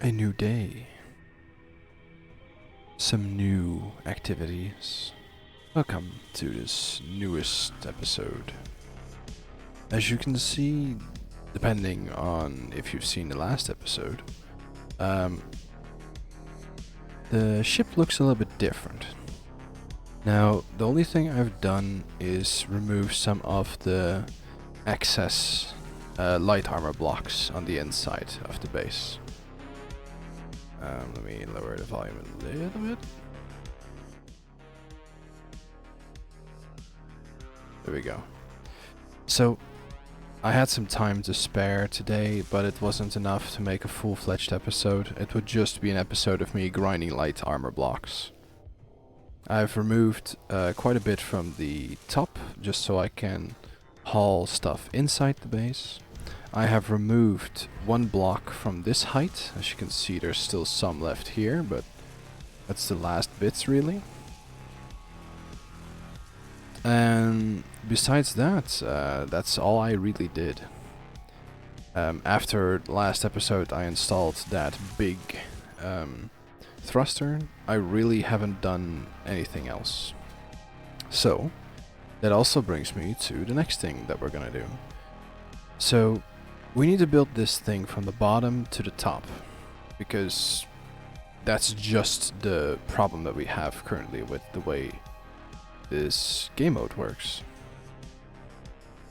A new day. Some new activities. Welcome to this newest episode. As you can see, depending on if you've seen the last episode, the ship looks a little bit different. Now, the only thing I've done is remove some of the excess light armor blocks on the inside of the base. Let me lower the volume a little bit. There we go. So, I had some time to spare today, but it wasn't enough to make a full-fledged episode. It would just be an episode of me grinding light armor blocks. I've removed quite a bit from the top, just so I can haul stuff inside the base. I have removed one block from this height. As you can see, there's still some left here, but that's the last bits really. And besides that, that's all I really did. After the last episode I installed that big thruster, I really haven't done anything else. So, that also brings me to the next thing that we're gonna do. So, we need to build this thing from the bottom to the top, because that's just the problem that we have currently with the way this game mode works.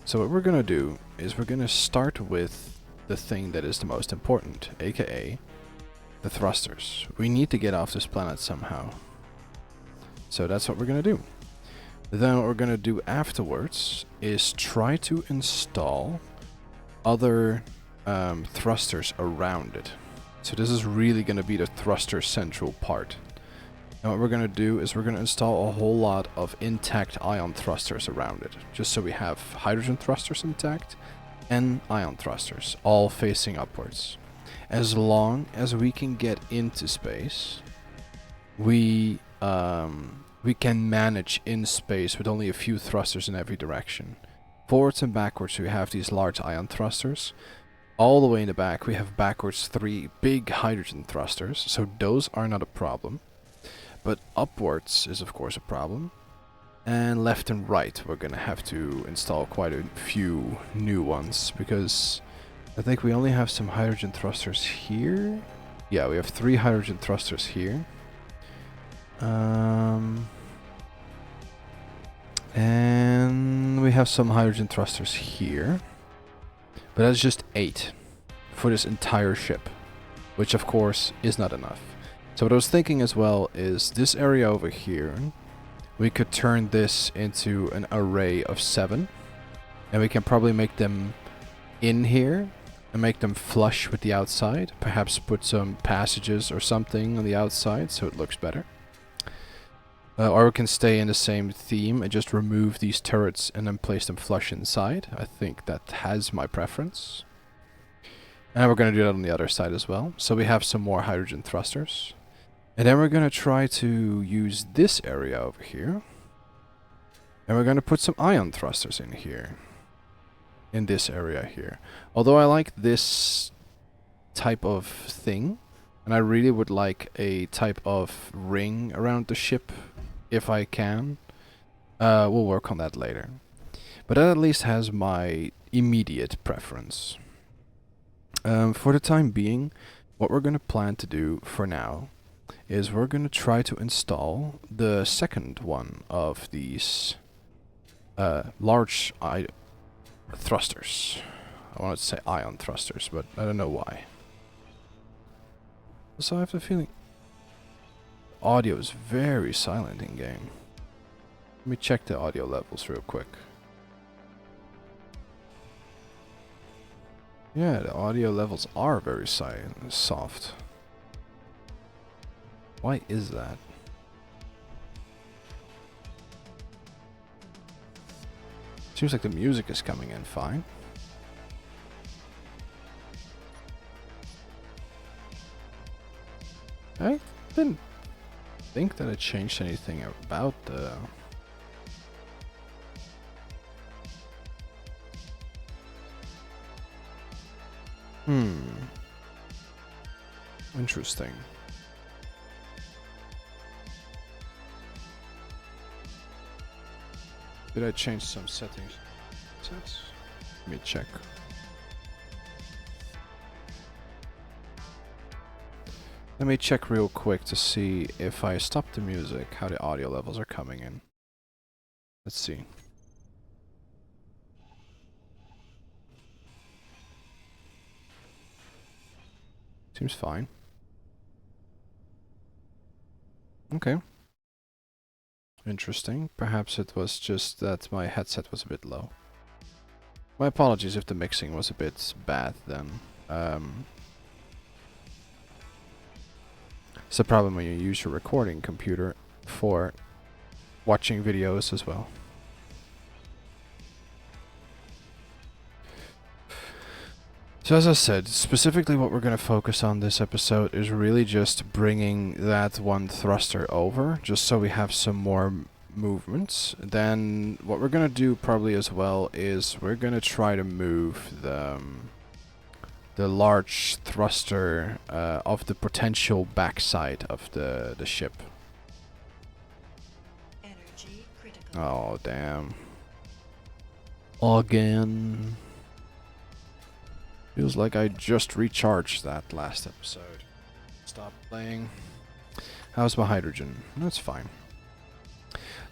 So what we're gonna do is we're gonna start with the thing that is the most important, aka the thrusters. We need to get off this planet somehow. So that's what we're gonna do. Then what we're gonna do afterwards is try to install other thrusters around it. So this is really gonna be the thruster central part. And what we're going to do is we're going to install a whole lot of intact ion thrusters around it, just so we have hydrogen thrusters intact and ion thrusters, all facing upwards. As long as we can get into space, we can manage in space with only a few thrusters in every direction. Forwards and backwards we have these large ion thrusters. All the way in the back we have backwards 3 big hydrogen thrusters, so those are not a problem. But upwards is of course a problem, and left and right we're gonna have to install quite a few new ones, because I think we only have some hydrogen thrusters here. Yeah, we have 3 hydrogen thrusters here. And we have some hydrogen thrusters here. But that's just 8 for this entire ship, which of course is not enough. So what I was thinking as well is this area over here, we could turn this into an array of 7, and we can probably make them in here and make them flush with the outside, perhaps put some passages or something on the outside so it looks better. Or we can stay in the same theme and just remove these turrets and then place them flush inside. I think that has my preference. And we're going to do that on the other side as well. So we have some more hydrogen thrusters. And then we're going to try to use this area over here. And we're going to put some ion thrusters in here. In this area here. Although I like this type of thing, and I really would like a type of ring around the ship, if I can. We'll work on that later. But that at least has my immediate preference. For the time being, what we're going to plan to do for now is we're going to try to install the second one of these large thrusters. I wanted to say ion thrusters, but I don't know why. So I have the feeling audio is very silent in game. Let me check the audio levels real quick. Yeah, the audio levels are very silent, soft. Why is that? Seems like the music is coming in fine. I didn't think that it changed anything about the... Interesting. Did I change some settings? Let me check. Let me check real quick to see if I stop the music, how the audio levels are coming in. Let's see. Seems fine. Okay. Interesting. Perhaps it was just that my headset was a bit low. My apologies if the mixing was a bit bad then. It's a problem when you use your recording computer for watching videos as well. So as I said, specifically what we're going to focus on this episode is really just bringing that one thruster over, just so we have some more movements. Then what we're going to do probably as well is we're going to try to move the large thruster of the potential backside of the ship. Energy critical. Oh, damn. Again. Feels like I just recharged that last episode. Stop playing. How's my hydrogen? That's fine.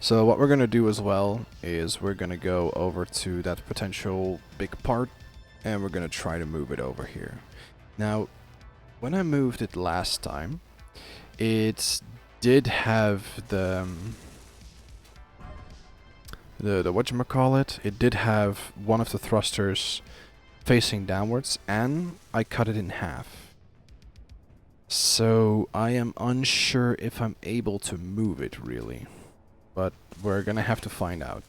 So what we're going to do as well is we're going to go over to that potential big part and we're going to try to move it over here. Now, when I moved it last time, it did have the whatchamacallit, it did have one of the thrusters facing downwards, and I cut it in half. So I am unsure if I'm able to move it really, but we're gonna have to find out.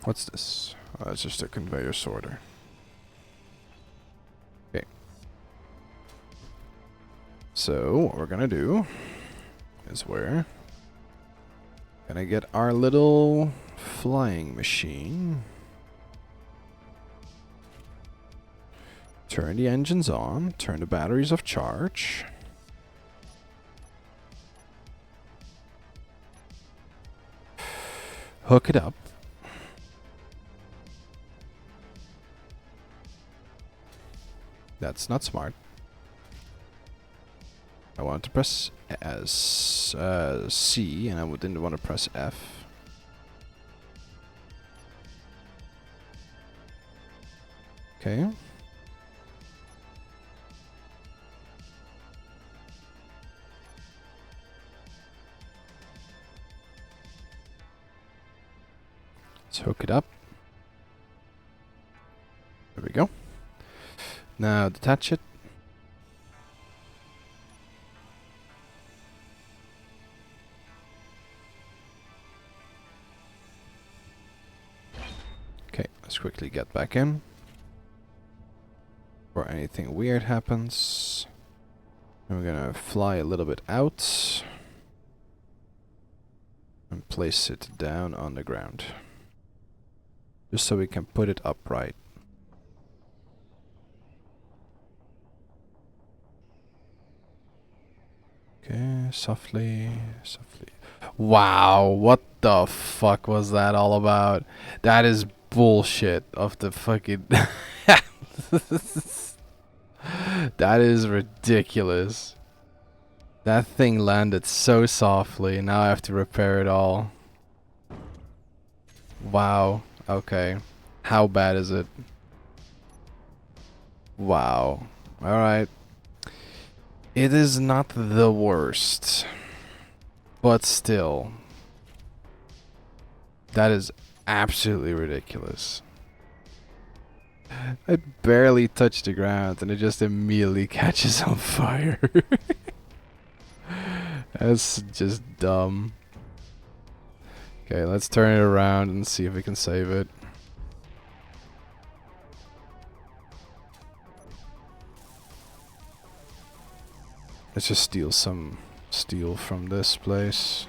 What's this? Oh, it's just a conveyor sorter. Okay. So what we're gonna do is we're gonna get our little flying machine. Turn the engines on, turn the batteries off charge. Hook it up. That's not smart. I wanted to press C and I didn't want to press F. Okay. Let's hook it up. There we go. Now detach it. Okay, let's quickly get back in before anything weird happens. And we're gonna fly a little bit out and place it down on the ground, just so we can put it upright. Okay, softly, softly. Wow, what the fuck was that all about? That is bullshit of the fucking... That is ridiculous. That thing landed so softly, now I have to repair it all. Wow, okay. How bad is it? Wow. Alright. It is not the worst, but still, that is absolutely ridiculous. I barely touched the ground and it just immediately catches on fire. That's just dumb. Okay, let's turn it around and see if we can save it. Let's just steal some steel from this place.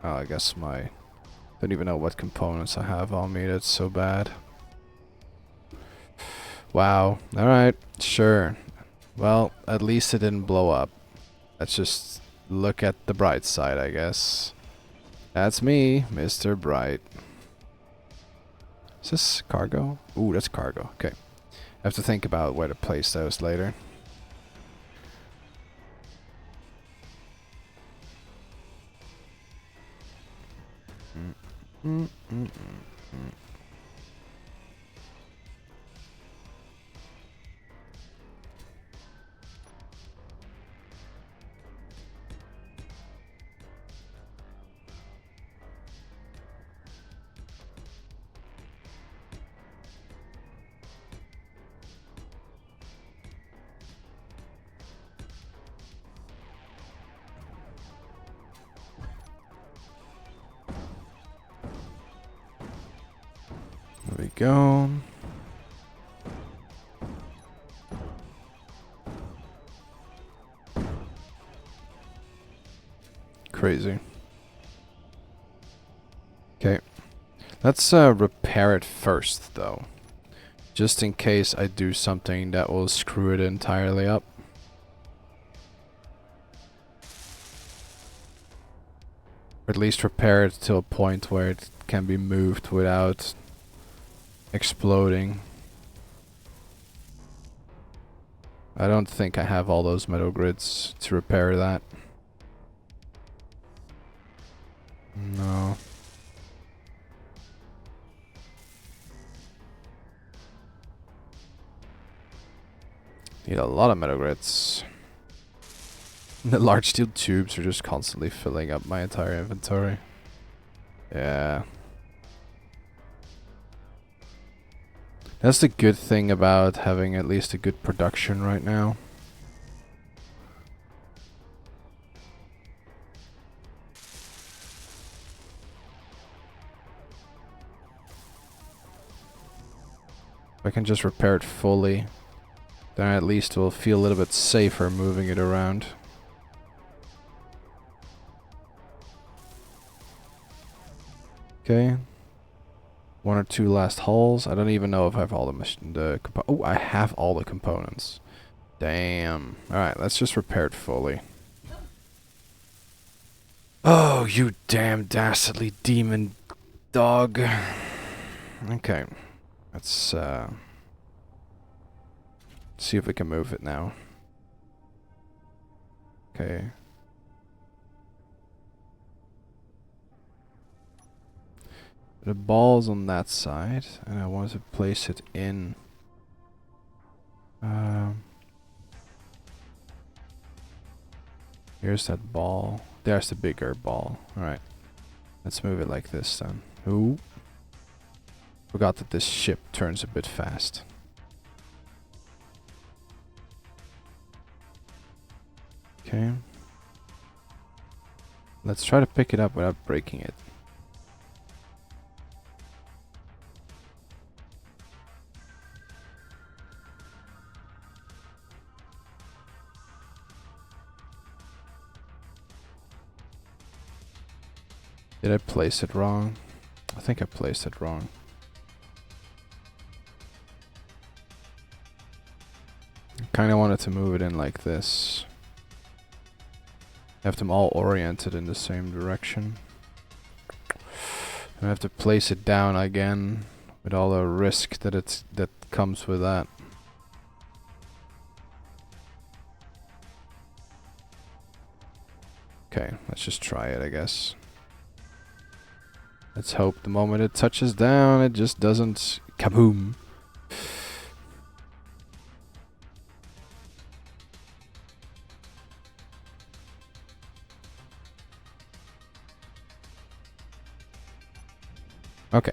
Oh, I guess don't even know what components I have on me, that's so bad. Wow. Alright, sure. Well, at least it didn't blow up. Let's just look at the bright side, I guess. That's me, Mr. Bright. Is this cargo? Ooh, that's cargo. Okay. I have to think about where to place those later. Mm, mm, mm, mm. There we go. Crazy. Okay. Let's repair it first, though. Just in case I do something that will screw it entirely up. Or at least repair it to a point where it can be moved without exploding. I don't think I have all those metal grids to repair that. No. Need a lot of metal grids. The large steel tubes are just constantly filling up my entire inventory. Yeah. That's the good thing about having at least a good production right now. If I can just repair it fully, then at least we'll feel a little bit safer moving it around. Okay. One or two last hulls. I don't even know if I have all the oh, I have all the components. Damn. Alright, let's just repair it fully. Oh, you damn dastardly demon dog. Okay. Let's see if we can move it now. Okay. The ball's on that side, and I want to place it in. Here's that ball. There's the bigger ball. Alright. Let's move it like this then. Ooh. Forgot that this ship turns a bit fast. Okay. Let's try to pick it up without breaking it. Did I place it wrong? I think I placed it wrong. I kind of wanted to move it in like this. Have them all oriented in the same direction. And I have to place it down again with all the risk that comes with that. Okay, let's just try it, I guess. Let's hope the moment it touches down, it just doesn't kaboom. Okay.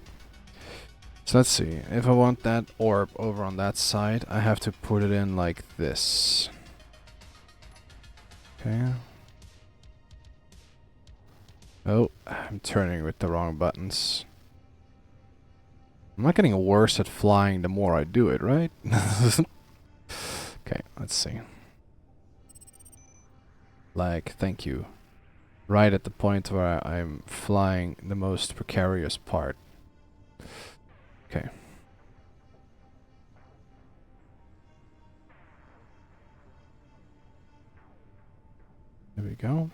So let's see. If I want that orb over on that side, I have to put it in like this. Okay. Oh, I'm turning with the wrong buttons. I'm not getting worse at flying the more I do it, right? Okay, let's see. Like, thank you. Right at the point where I'm flying the most precarious part. Okay. we go.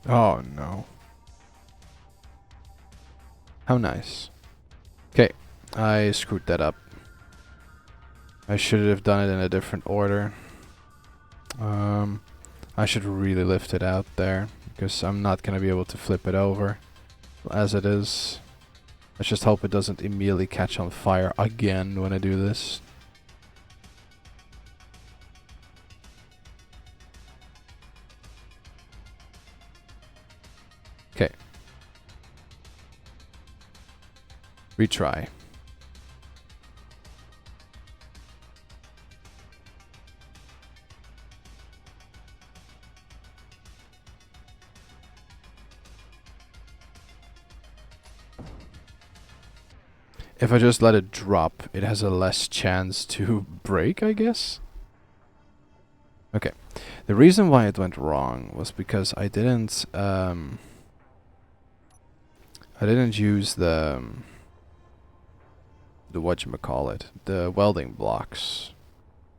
Oh no. How nice. Okay, I screwed that up. I should have done it in a different order. I should really lift it out there, because I'm not gonna be able to flip it over as it is. Let's just hope it doesn't immediately catch on fire again when I do this. Okay. Retry. If I just let it drop, it has a less chance to break, I guess? Okay. The reason why it went wrong was because I didn't use the whatchamacallit, the welding blocks.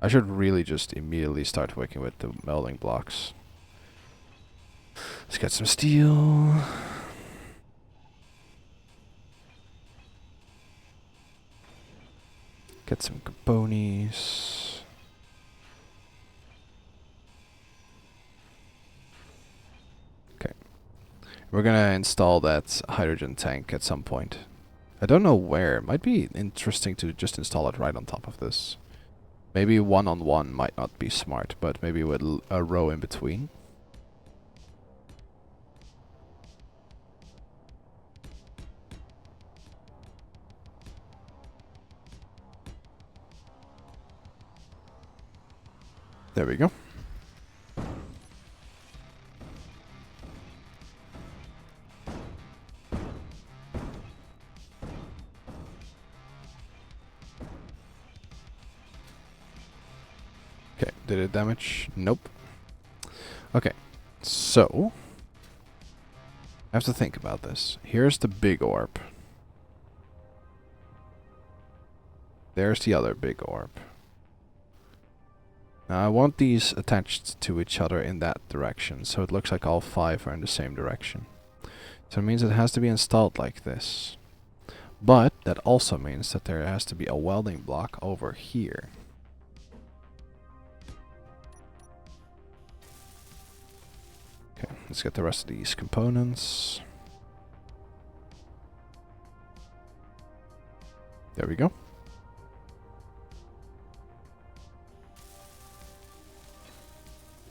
I should really just immediately start working with the welding blocks. Let's get some steel. Get some components. Okay. We're gonna install that hydrogen tank at some point. I don't know where. It might be interesting to just install it right on top of this. Maybe one-on-one might not be smart, but maybe with a row in between. There we go. Okay, did it damage? Nope. Okay, so I have to think about this. Here's the big orb. There's the other big orb. Now I want these attached to each other in that direction, so it looks like all 5 are in the same direction. So it means it has to be installed like this. But that also means that there has to be a welding block over here. Okay, let's get the rest of these components. There we go.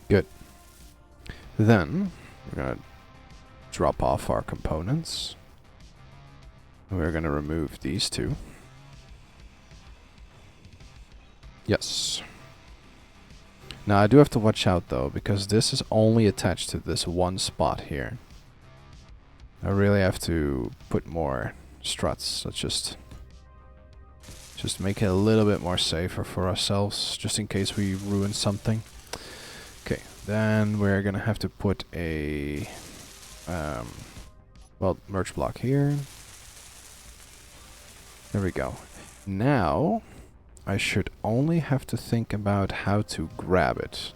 Good. Then we're gonna drop off our components. We're gonna remove these 2. Yes. Now I do have to watch out though, because this is only attached to this one spot here. I really have to put more struts. Let's just make it a little bit more safer for ourselves, just in case we ruin something. Okay, then we're gonna have to put a well, merge block here. There we go. Now I should only have to think about how to grab it.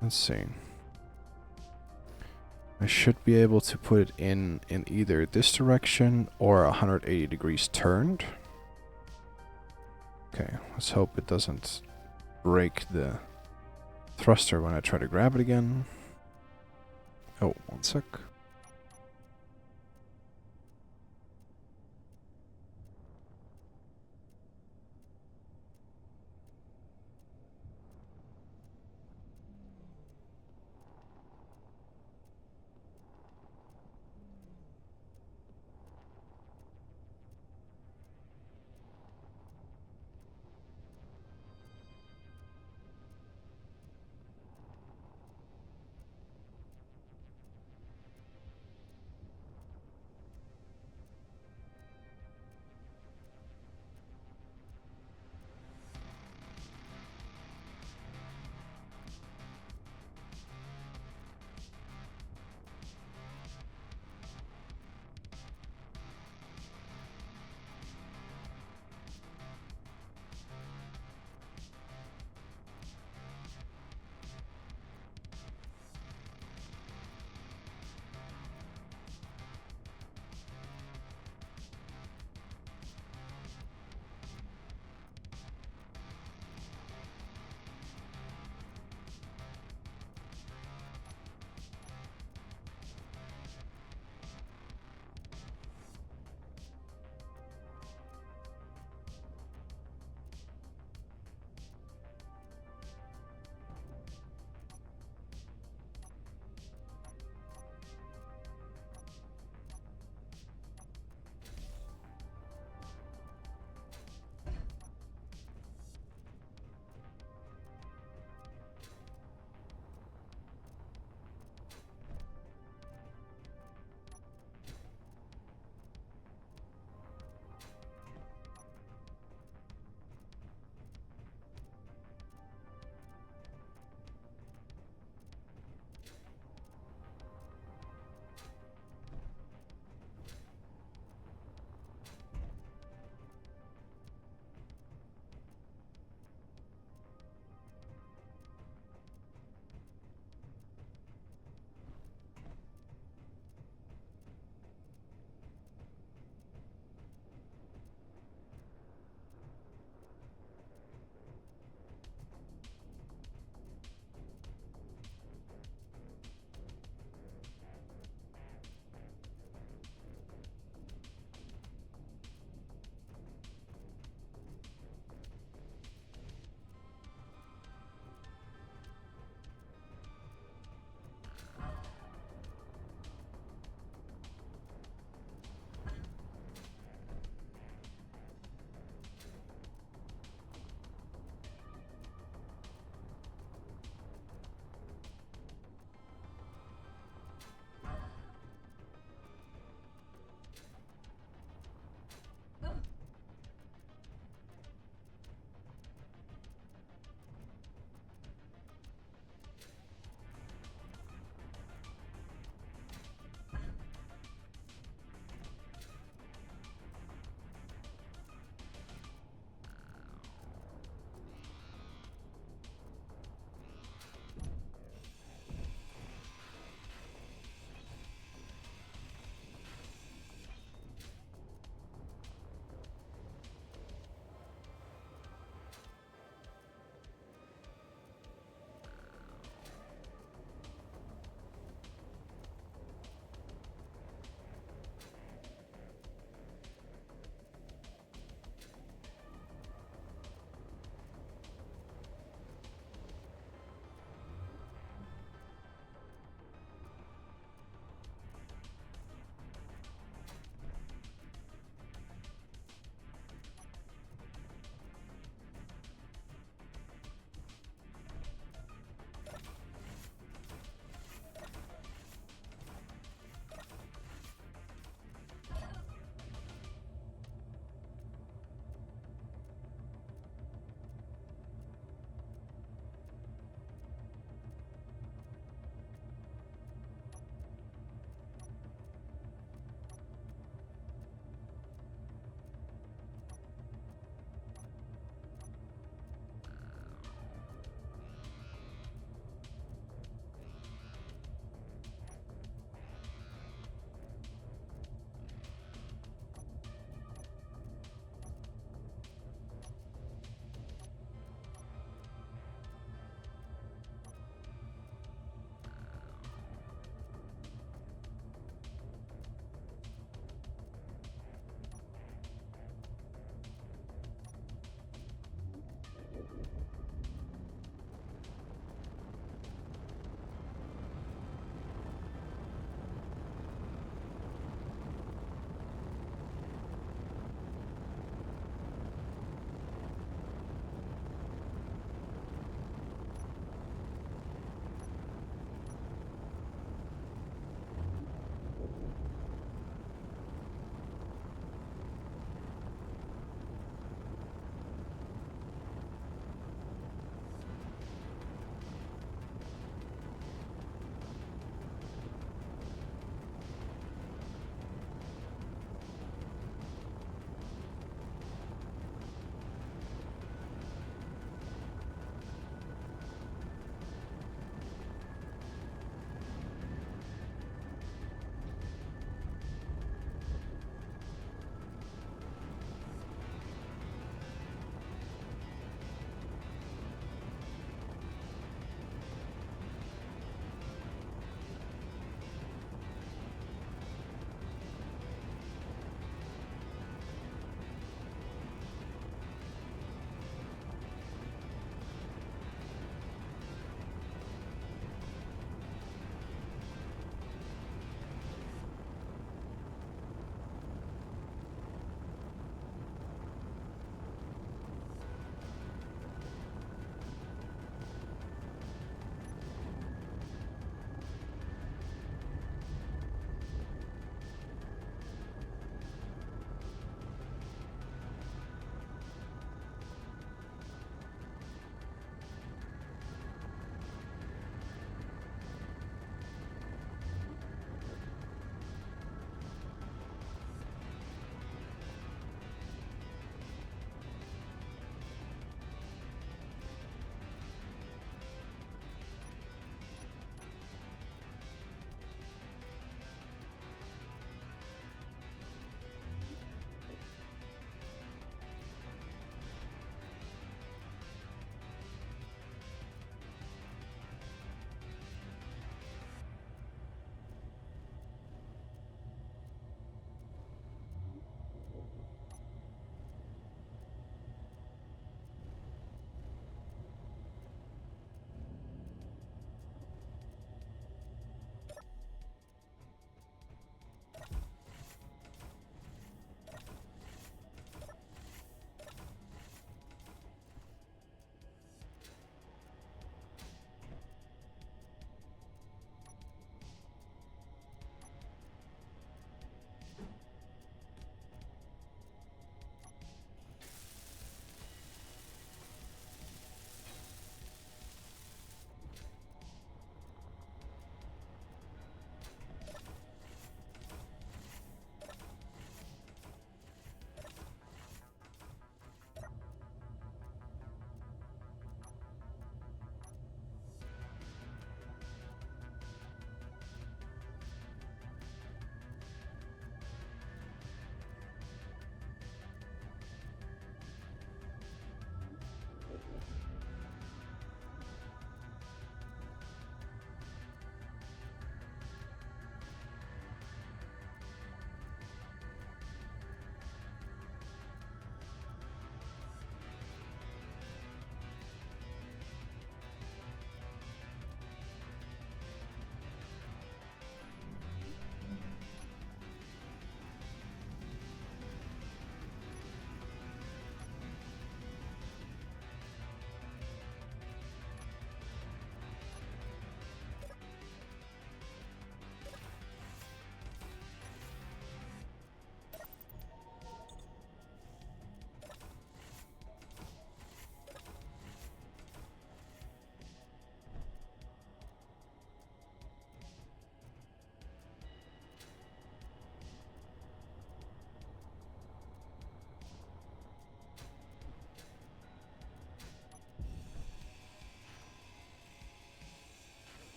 Let's see. I should be able to put it in either this direction or 180 degrees turned. Okay, let's hope it doesn't break the thruster when I try to grab it again. Oh, one sec.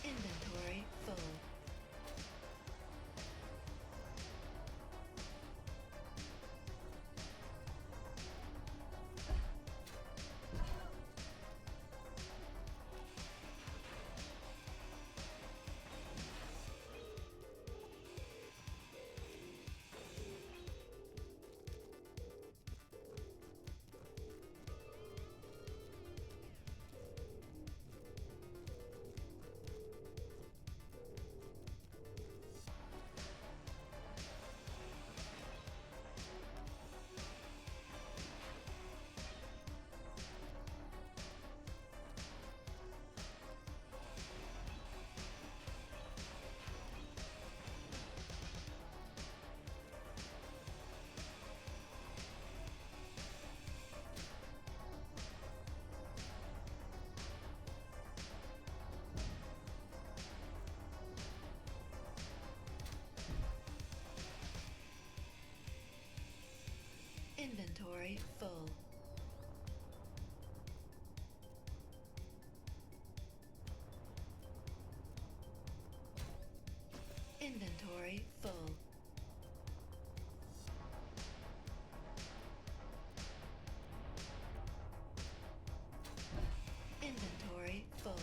Inventory full. Inventory full. Inventory full. Inventory full.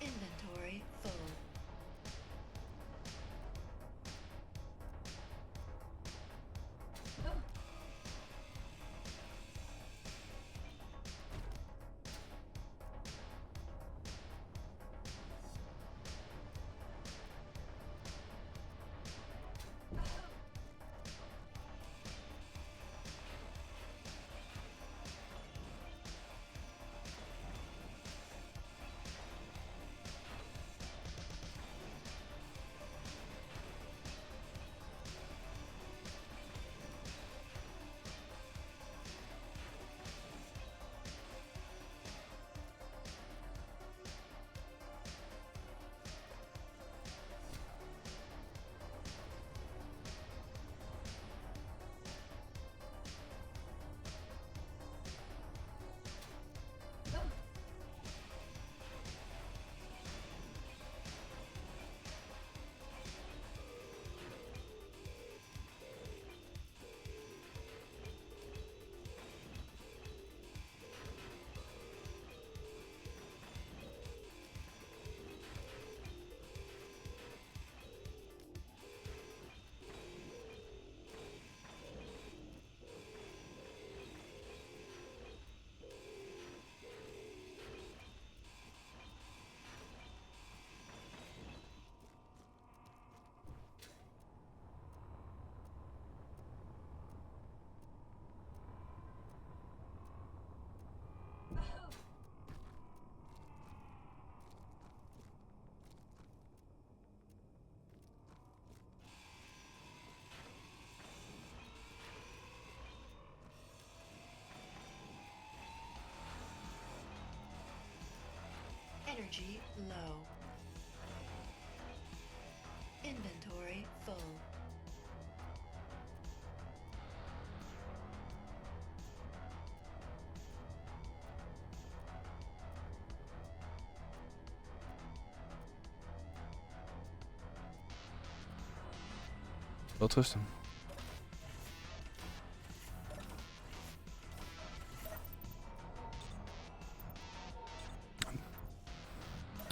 Inventory full. Energy low. Inventory full. Wel rusten.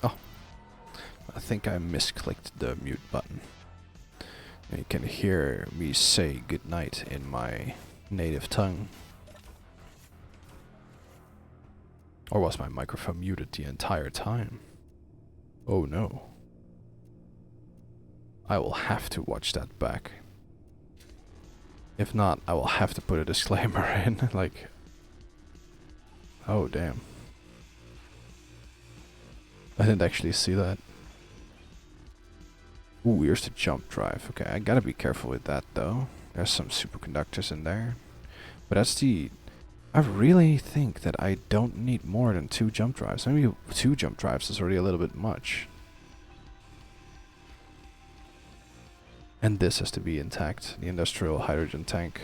Oh, I think I misclicked the mute button. And you can hear me say goodnight in my native tongue. Or was my microphone muted the entire time? Oh no. I will have to watch that back. If not, I will have to put a disclaimer in, like... Oh damn. I didn't actually see that. Ooh, here's the jump drive. Okay, I gotta be careful with that though. There's some superconductors in there. But that's the... I really think that I don't need more than 2 jump drives. Maybe 2 jump drives is already a little bit much. And this has to be intact, the industrial hydrogen tank.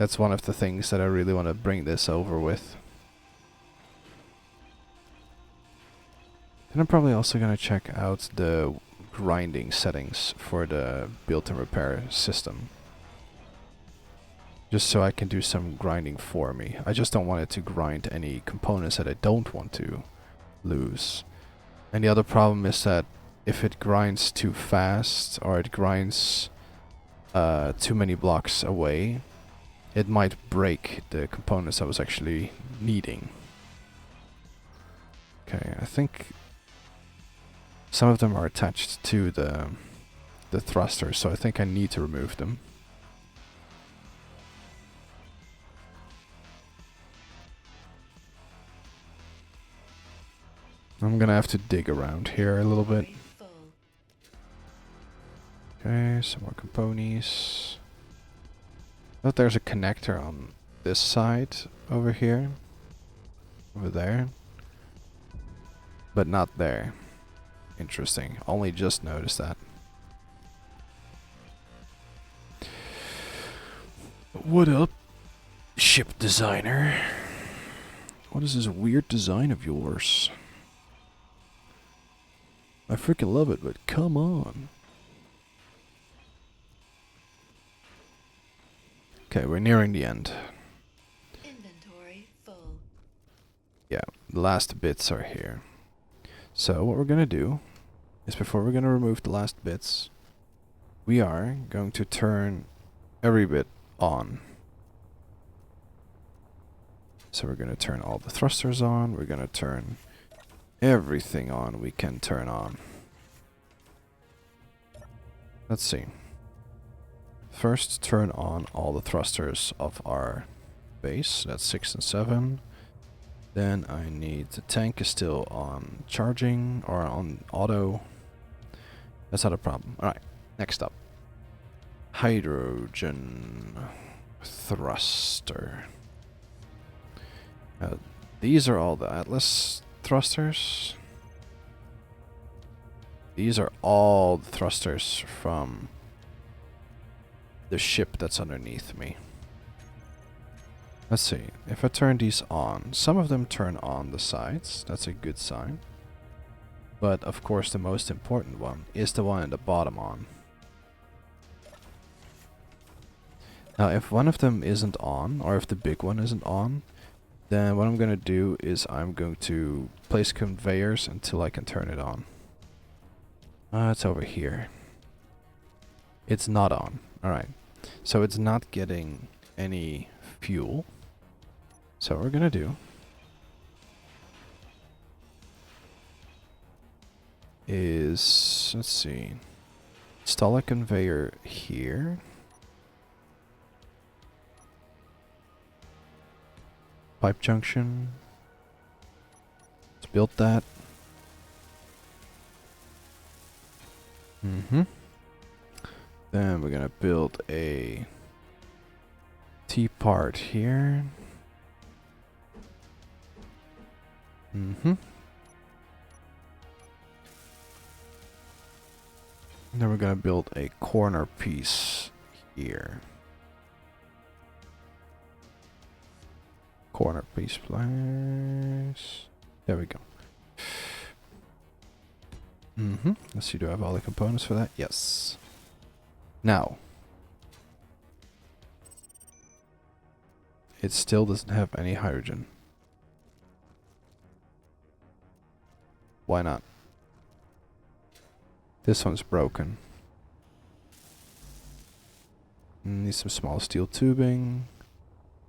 That's one of the things that I really want to bring this over with. Then I'm probably also gonna check out the grinding settings for the build and repair system. Just so I can do some grinding for me. I just don't want it to grind any components that I don't want to lose. And the other problem is that if it grinds too fast or it grinds too many blocks away, it might break the components I was actually needing. Okay, I think some of them are attached to the thrusters, so I think I need to remove them. I'm gonna have to dig around here a little bit. Full. Okay, some more components. Oh, there's a connector on this side over here. Over there. But not there. Interesting. Only just noticed that. What up, ship designer? What is this weird design of yours? I freaking love it, but come on. Okay, we're nearing the end. Inventory full. Yeah, the last bits are here. So what we're gonna do is, before we're gonna remove the last bits, we are going to turn every bit on. So we're gonna turn all the thrusters on, we're gonna turn everything on we can turn on. Let's see. First, turn on all the thrusters of our base. That's 6 and 7. Then I need the tank is still on charging or on auto. That's not a problem. Alright, next up. Hydrogen thruster. These are all the Atlas thrusters. These are all the thrusters from the ship that's underneath me. Let's see. If I turn these on, some of them turn on the sides. That's a good sign. But of course the most important one is the one at the bottom on. Now if one of them isn't on, or if the big one isn't on, then what I'm going to do is I'm going to place conveyors until I can turn it on. It's over here. It's not on. Alright. So it's not getting any fuel. So what we're going to do is, let's see, install a conveyor here. Pipe junction. Let's build that. Then we're gonna build a T-part here. And then we're gonna build a corner piece here. Corner piece place. There we go. Let's see, do I have all the components for that? Yes. Now, it still doesn't have any hydrogen. Why not? This one's broken. Need some small steel tubing.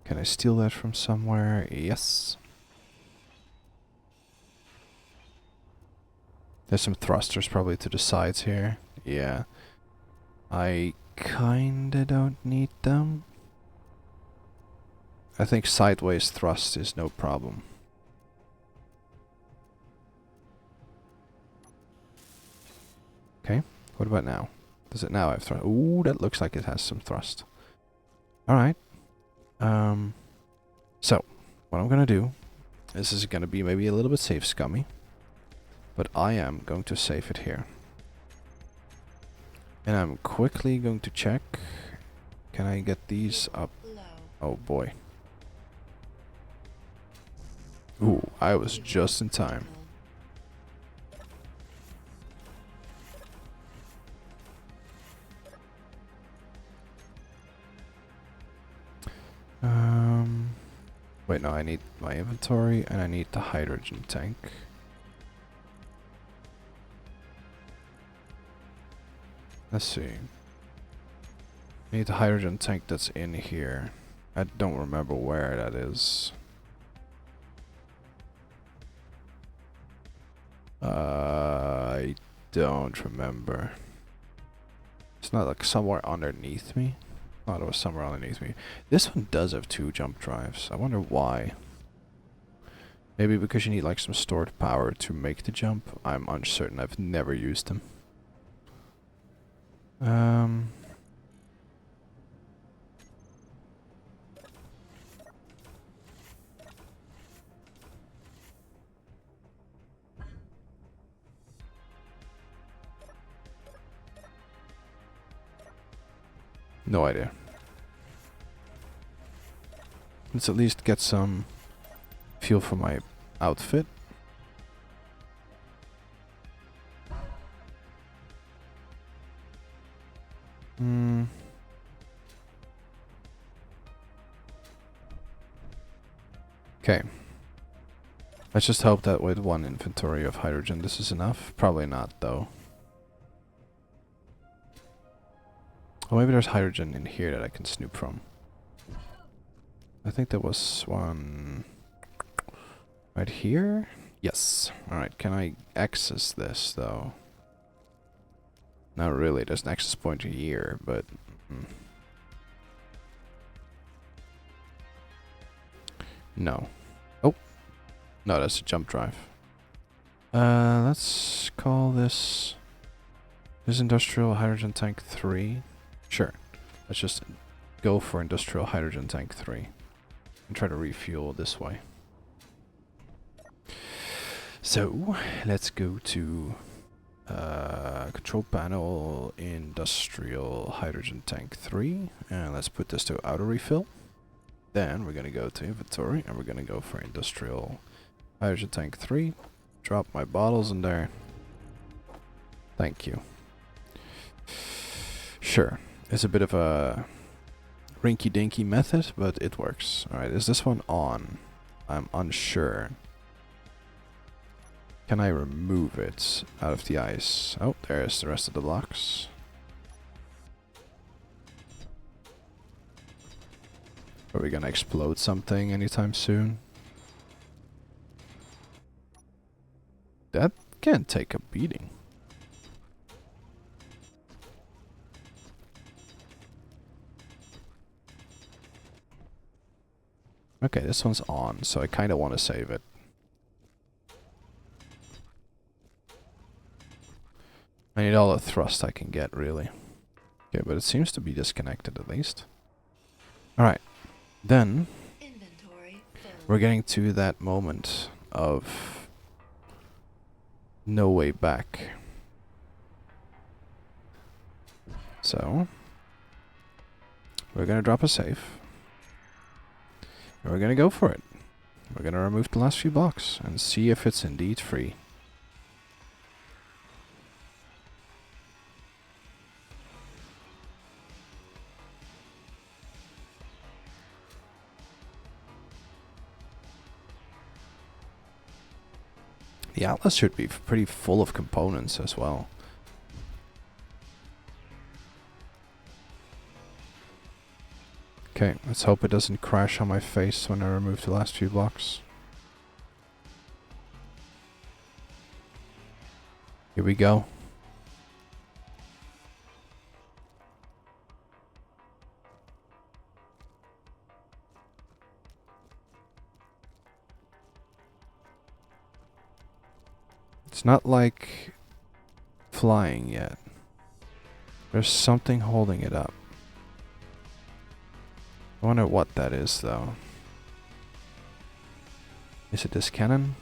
Can I steal that from somewhere? Yes. There's some thrusters probably to the sides here. Yeah. I kinda don't need them. I think sideways thrust is no problem. Okay, what about now? Does it now have thrust? Ooh, that looks like it has some thrust. Alright. So, what I'm gonna do, this is gonna be maybe a little bit safe scummy, but I am going to save it here. And I'm quickly going to check, can I get these up? Low. Oh boy. Ooh, I was just in time. Wait, no, I need my inventory and I need the hydrogen tank. Let's see. I need the hydrogen tank that's in here. I don't remember where that is. I don't remember. It's not like somewhere underneath me. Oh, it was somewhere underneath me. This one does have 2 jump drives. I wonder why. Maybe because you need like some stored power to make the jump. I'm uncertain. I've never used them. No idea. Let's at least get some feel for my outfit. Okay. Let's just hope that with 1 inventory of hydrogen this is enough. Probably not, though. Oh, maybe there's hydrogen in here that I can snoop from. I think there was one right here. Yes. Alright, can I access this, though? Not really. There's an access point here, but... No. Oh. No, that's a jump drive. Let's call this... Is Industrial Hydrogen Tank 3? Sure. Let's just go for Industrial Hydrogen Tank 3. And try to refuel this way. So, let's go to... control panel, Industrial Hydrogen Tank 3. And let's put this to auto refill. Then we're going to go to inventory and we're going to go for Industrial Hydrogen Tank 3. Drop my bottles in there. Thank you. Sure. It's a bit of a rinky-dinky method, but it works. Alright, is this one on? I'm unsure. Can I remove it out of the ice? Oh, there's the rest of the blocks. Are we gonna explode something anytime soon? That can take a beating. Okay, this one's on, so I kind of want to save it. I need all the thrust I can get, really. Okay, but it seems to be disconnected at least. Alright, then we're getting to that moment of no way back. So, we're gonna drop a safe. We're gonna go for it. We're gonna remove the last few blocks and see if it's indeed free. The Atlas should be pretty full of components as well. Okay, let's hope it doesn't crash on my face when I remove the last few blocks. Here we go. It's not like flying yet. There's something holding it up. I wonder what that is, though. Is it this cannon?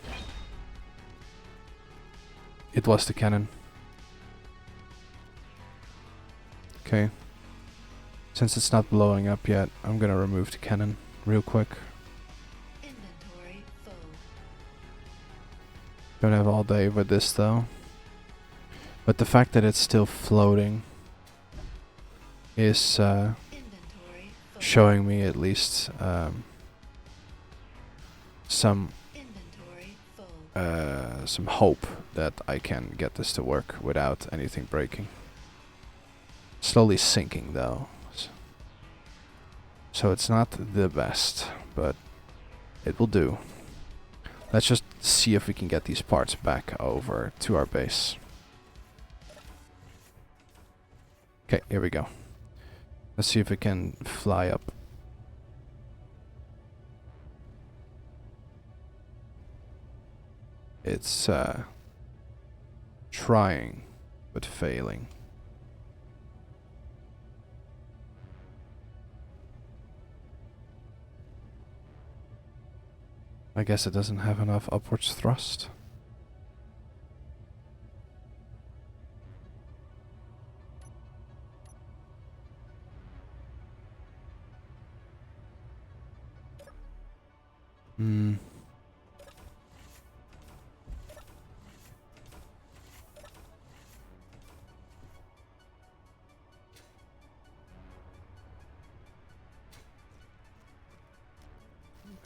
It was the cannon. Okay. Since it's not blowing up yet, I'm gonna remove the cannon real quick. Inventory full. Don't have all day with this though. But the fact that it's still floating is Inventory full. showing me at least some Inventory full. some hope that I can get this to work without anything breaking. Slowly sinking though. So it's not the best, but it will do. Let's just see if we can get these parts back over to our base. Okay, here we go. Let's see if we can fly up. It's trying, but failing. I guess it doesn't have enough upwards thrust. Hmm.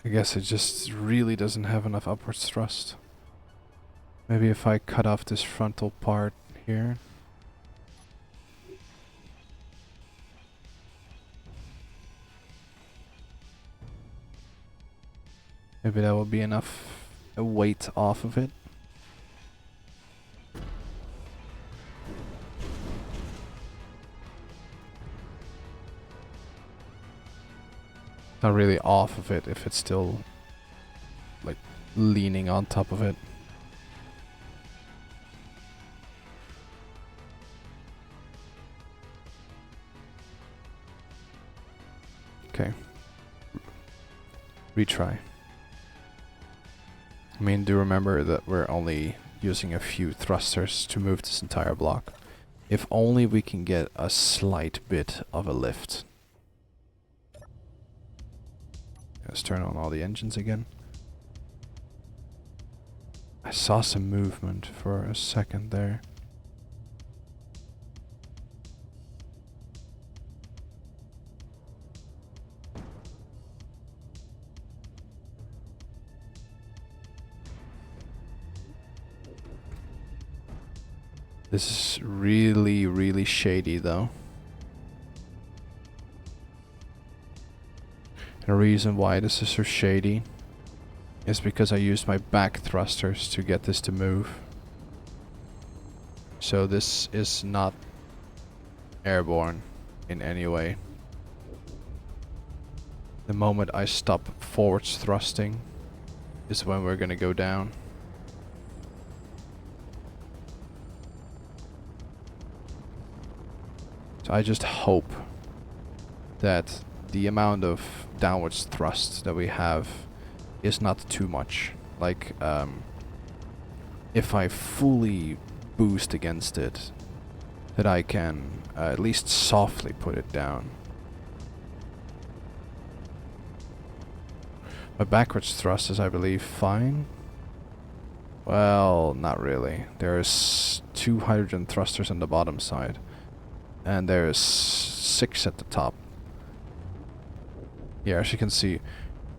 I guess it just really doesn't have enough upwards thrust. Maybe if I cut off this frontal part here. Maybe that will be enough weight off of it. Not really off of it if it's still like leaning on top of it. Okay. Retry. I mean, do remember that we're only using a few thrusters to move this entire block. If only we can get a slight bit of a lift. Let's turn on all the engines again. I saw some movement for a second there. This is really, really shady though. The reason why this is so shady is because I used my back thrusters to get this to move. So this is not airborne in any way. The moment I stop forwards thrusting is when we're gonna go down. So I just hope that the amount of downwards thrust that we have is not too much. Like, if I fully boost against it, that I can at least softly put it down. My backwards thrust is, I believe, fine. Well, not really. There's 2 hydrogen thrusters on the bottom side. And there's 6 at the top. Yeah, as you can see,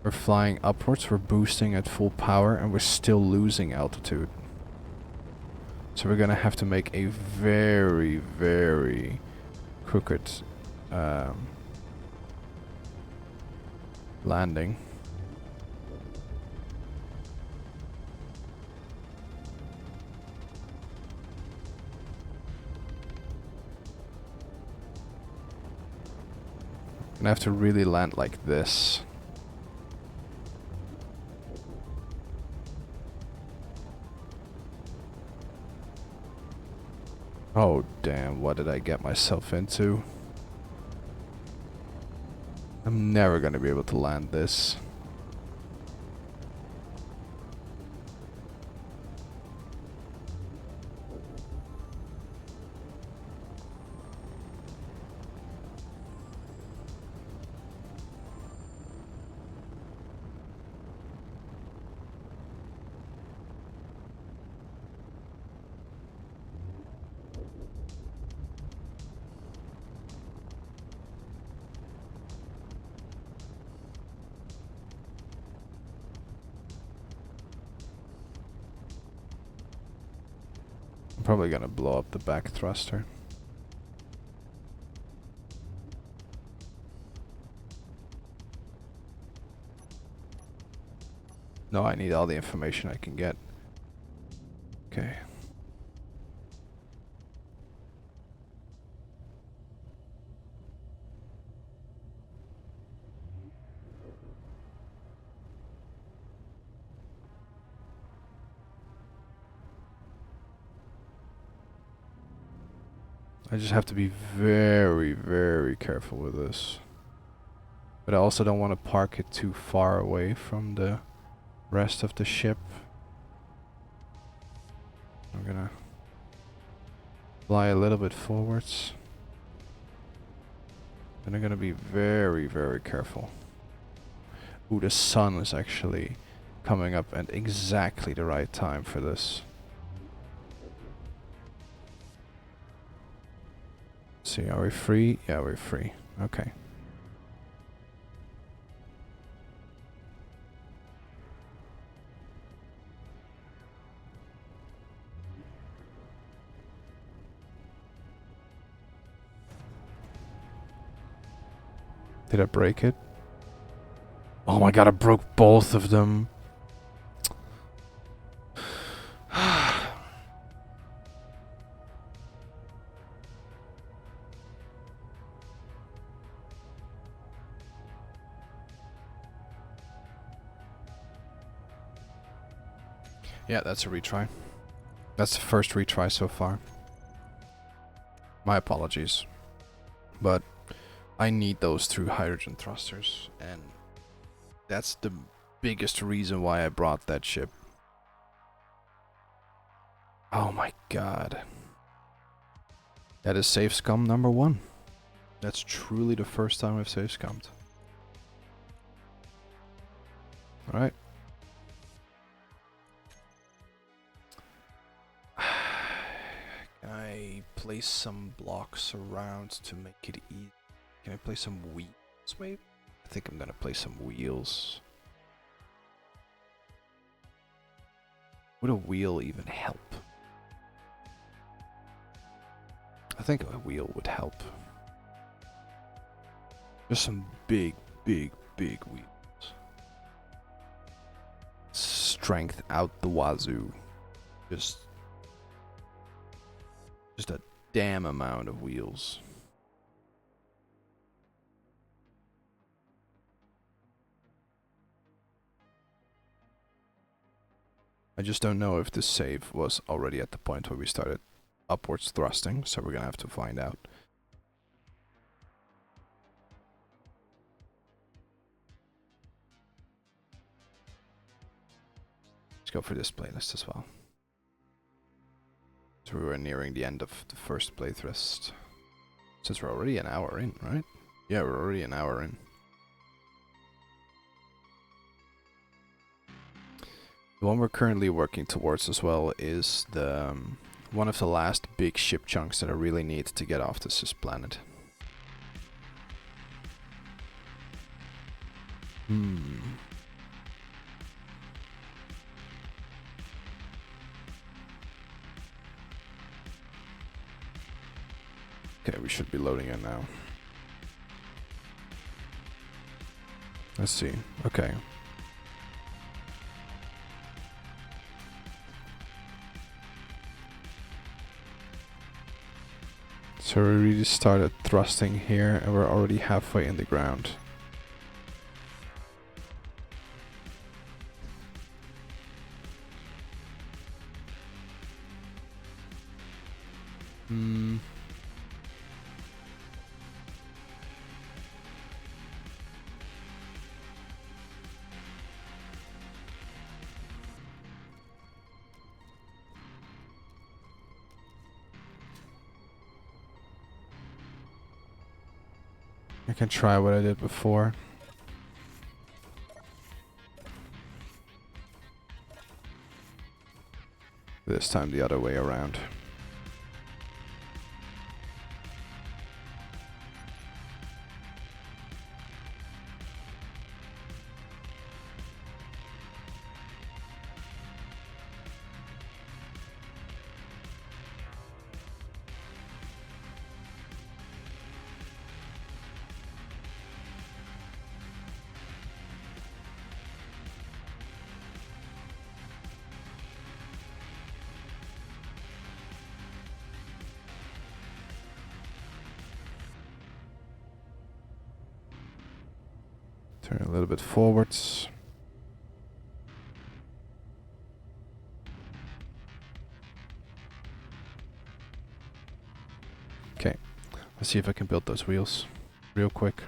we're flying upwards, we're boosting at full power, and we're still losing altitude. So we're gonna have to make a very, very crooked landing. Gonna have to really land like this. Oh damn, what did I get myself into? I'm never gonna be able to land this. I'm probably gonna blow up the back thruster. No, I need all the information I can get. Okay. I just have to be very, very careful with this. But I also don't want to park it too far away from the rest of the ship. I'm gonna fly a little bit forwards. And I'm gonna be very, very careful. Ooh, the sun is actually coming up at exactly the right time for this. Let's see, are we free? Yeah, we're free. Okay. Did I break it? Oh my god, I broke both of them. Yeah, that's a retry. That's the first retry so far. My apologies. But I need those 2 hydrogen thrusters, and that's the biggest reason why I brought that ship. Oh my god. That is save scum number 1. That's truly the first time I've save scummed. Alright. Can I place some blocks around to make it easy? Can I place some wheels maybe? I think I'm gonna place some wheels. Would a wheel even help? I think a wheel would help. Just some big, big, big wheels. Strength out the wazoo. Just a damn amount of wheels. I just don't know if this save was already at the point where we started upwards thrusting, so we're gonna have to find out. Let's go for this playlist as well. So we were nearing the end of the first playthrough. Since we're already an hour in, right? Yeah, we're already an hour in. The one we're currently working towards as well is the one of the last big ship chunks that I really need to get off this planet. Okay, we should be loading it now. Let's see. Okay. So we really started thrusting here and we're already halfway in the ground. I can try what I did before. This time the other way around. Turn a little bit forwards. Okay, let's see if I can build those wheels real quick.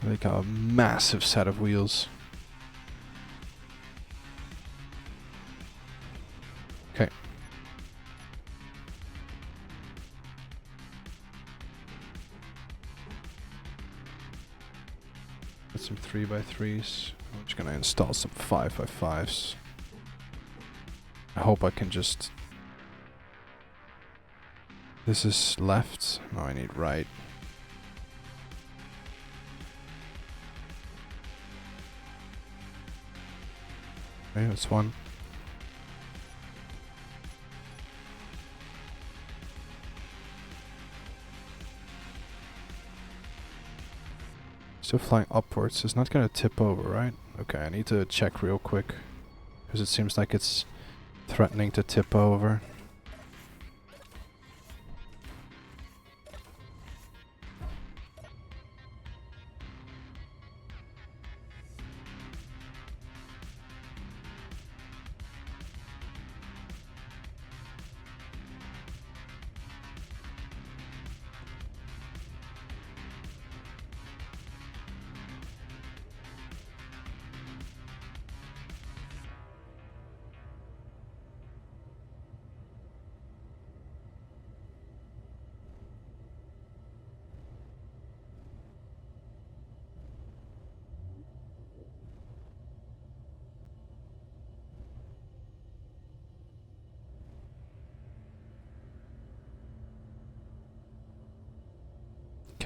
Like a massive set of wheels. Okay. Got some 3x3s. I'm just gonna install some 5x5s. I hope I can just... This is left. No, I need right. Okay, that's one. Still flying upwards. It's not gonna tip over, right? Okay, I need to check real quick. Because it seems like it's threatening to tip over.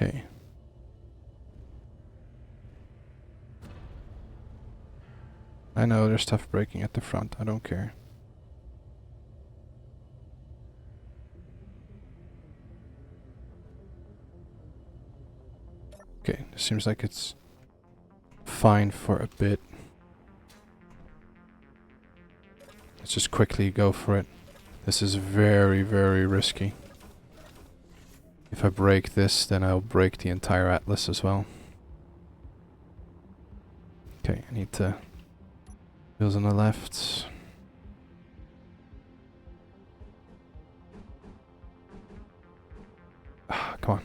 Okay. I know there's stuff breaking at the front. I don't care. Okay, seems like it's fine for a bit. Let's just quickly go for it. This is very, very risky. If I break this, then I'll break the entire Atlas as well. Okay, I need to... Wheels on the left. Ah, come on.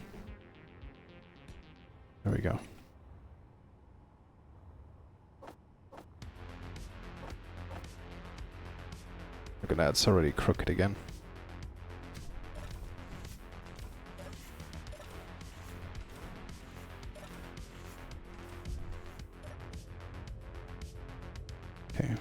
There we go. Look at that, it's already crooked again. Okay.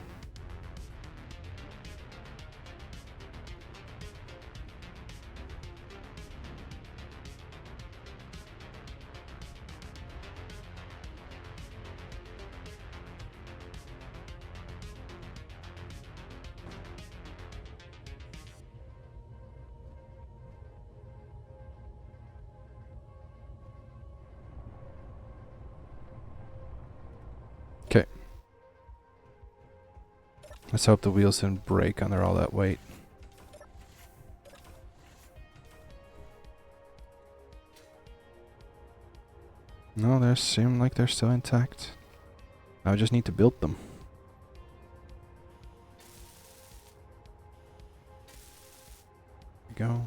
Okay. Let's hope the wheels didn't break under all that weight. No, they seem like they're still intact. I just need to build them. There we go.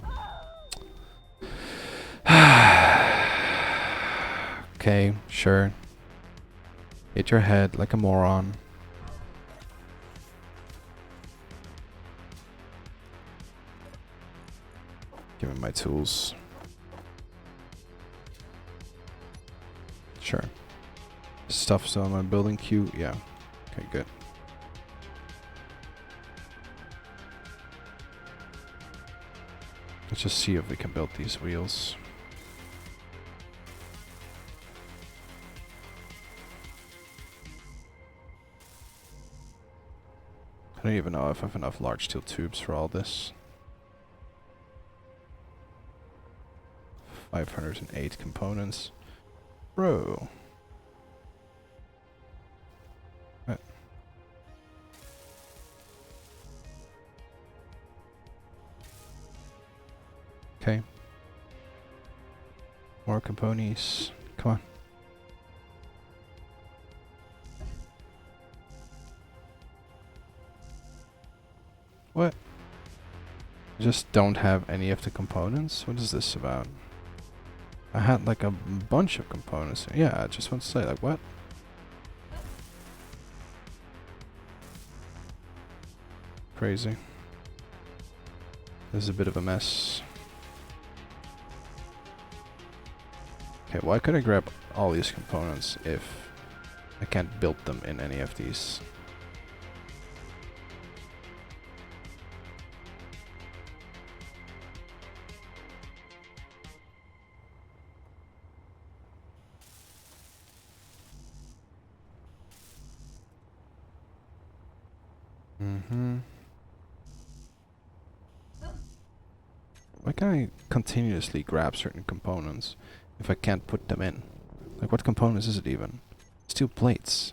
Okay, sure. Hit your head like a moron. Give me my tools. Sure. Stuff still in my building queue? Yeah. Okay, good. Let's just see if we can build these wheels. I don't even know if I have enough large steel tubes for all this. 508 components. Bro. What? Okay. More components. Come on. What? Just don't have any of the components? What is this about? I had like a bunch of components. Yeah, I just want to say, like, what? Crazy. This is a bit of a mess. Okay, why could I grab all these components if I can't build them in any of these? Why can I continuously grab certain components if I can't put them in? Like, what components is it even? Steel plates.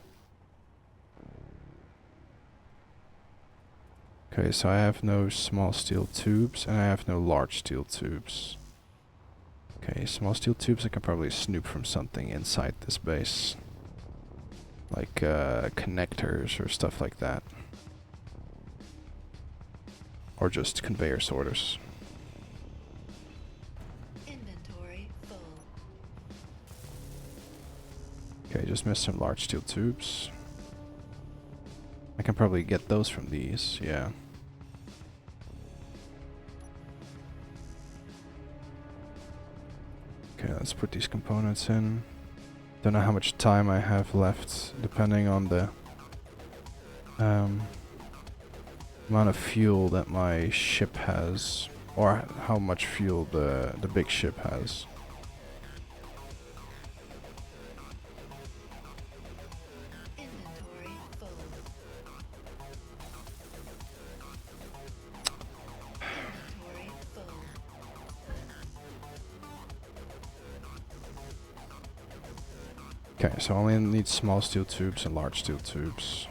Okay, so I have no small steel tubes and I have no large steel tubes. Okay, small steel tubes I can probably snoop from something inside this base. Like connectors or stuff like that. Or just conveyor sorters. Inventory full. Okay, just missed some large steel tubes. I can probably get those from these, yeah. Okay, let's put these components in. Don't know how much time I have left, depending on the amount of fuel that my ship has, or how much fuel the big ship has. Inventory full. Inventory full. Okay, so I only need small steel tubes and large steel tubes.